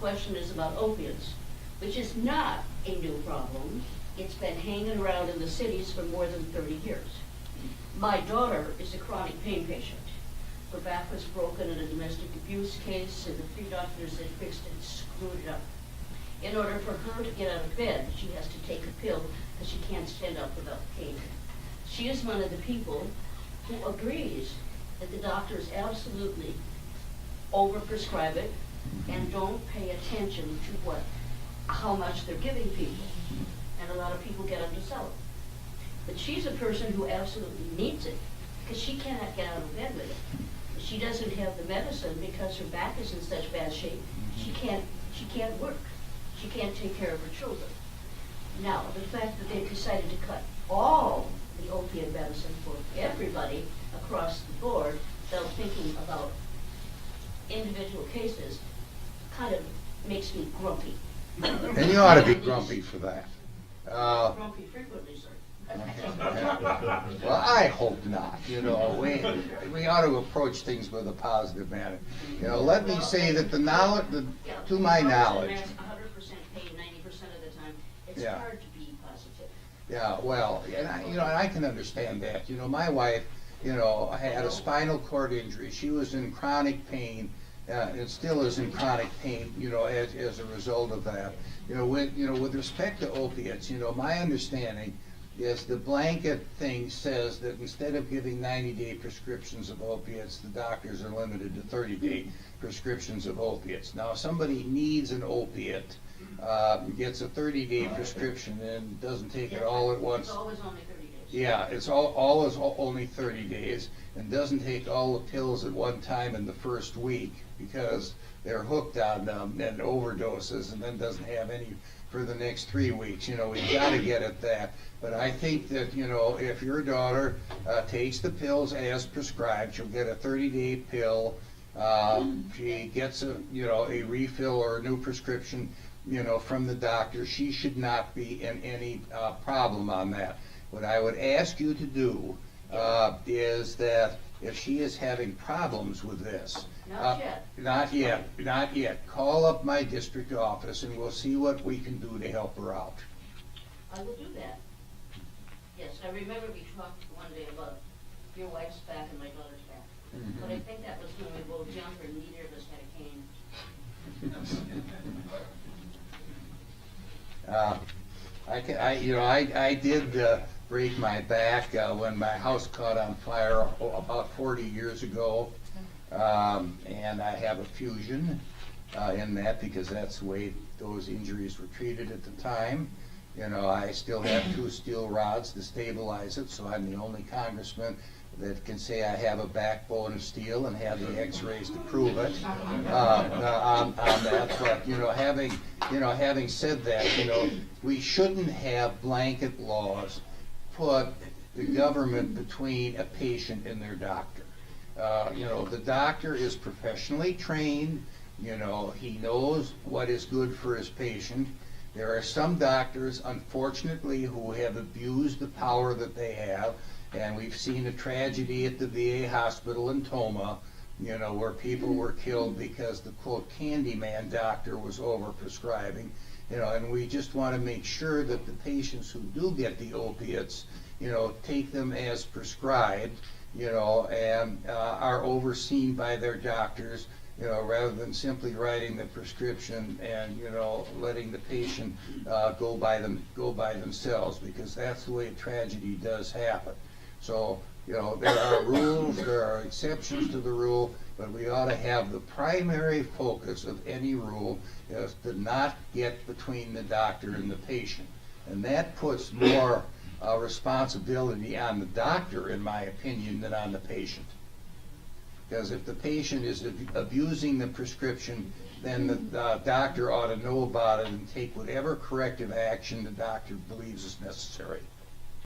question is about opiates, which is not a new problem. It's been hanging around in the cities for more than 30 years. My daughter is a chronic pain patient. Her back was broken in a domestic abuse case, and the 3 doctors that fixed it screwed it up. In order for her to get out of bed, she has to take a pill because she can't stand up without pain. She is one of the people who agrees that the doctors absolutely overprescribe it and don't pay attention to how much they're giving people. And a lot of people get them to sell it. But she's a person who absolutely needs it because she cannot get out of bed with it. She doesn't have the medicine because her back is in such bad shape. She can't work. She can't take care of her children. Now, the fact that they've decided to cut all the opiate medicine for everybody across the board without thinking about individual cases kind of makes me grumpy. And you ought to be grumpy for that. Grumpy frequently, sir. Well, I hope not. You know, we ought to approach things with a positive manner. You know, let me say that to my knowledge. 100% pain 90% of the time. It's Yeah. hard to be positive. Yeah, well, and I can understand that. You know, my wife, had a spinal cord injury. She was in chronic pain, and still is in chronic pain, as a result of that. With respect to opiates, my understanding is the blanket thing says that instead of giving 90-day prescriptions of opiates, the doctors are limited to 30-day prescriptions of opiates. Now, if somebody needs an opiate, gets a 30-day prescription and doesn't take it all at once. It's always only 30 days. Yeah, it's always only 30 days and doesn't take all the pills at one time in the first week because they're hooked on them and overdoses, and then doesn't have any for the next 3 weeks. We've got to get at that. But I think that, if your daughter takes the pills as prescribed, she'll get a 30-day pill. She gets a refill or a new prescription, from the doctor. She should not be in any problem on that. What I would ask you to do is that if she is having problems with this, not yet, call up my district office and we'll see what we can do to help her out. I will do that. Yes, I remember we talked one day about your wife's back and my daughter's back. Mm-hmm. But I think that was when we were both younger and neither of us had a cane. I did break my back when my house caught on fire about 40 years ago, and I have a fusion in that because that's the way those injuries were treated at the time. I still have 2 steel rods to stabilize it, so I'm the only congressman that can say I have a backbone of steel and have the x-rays to prove it on that. But having said that, we shouldn't have blanket laws put the government between a patient and their doctor. The doctor is professionally trained. He knows what is good for his patient. There are some doctors, unfortunately, who have abused the power that they have, and we've seen a tragedy at the VA hospital in Toma, where people were killed because the quote Candyman doctor was overprescribing. And we just want to make sure that the patients who do get the opiates, take them as prescribed, and are overseen by their doctors, rather than simply writing the prescription and, letting the patient go by themselves, because that's the way a tragedy does happen. So, there are rules, there are exceptions to the rule, but we ought to have the primary focus of any rule is to not get between the doctor and the patient. And that puts more responsibility on the doctor, in my opinion, than on the patient. Because if the patient is abusing the prescription, then the doctor ought to know about it and take whatever corrective action the doctor believes is necessary.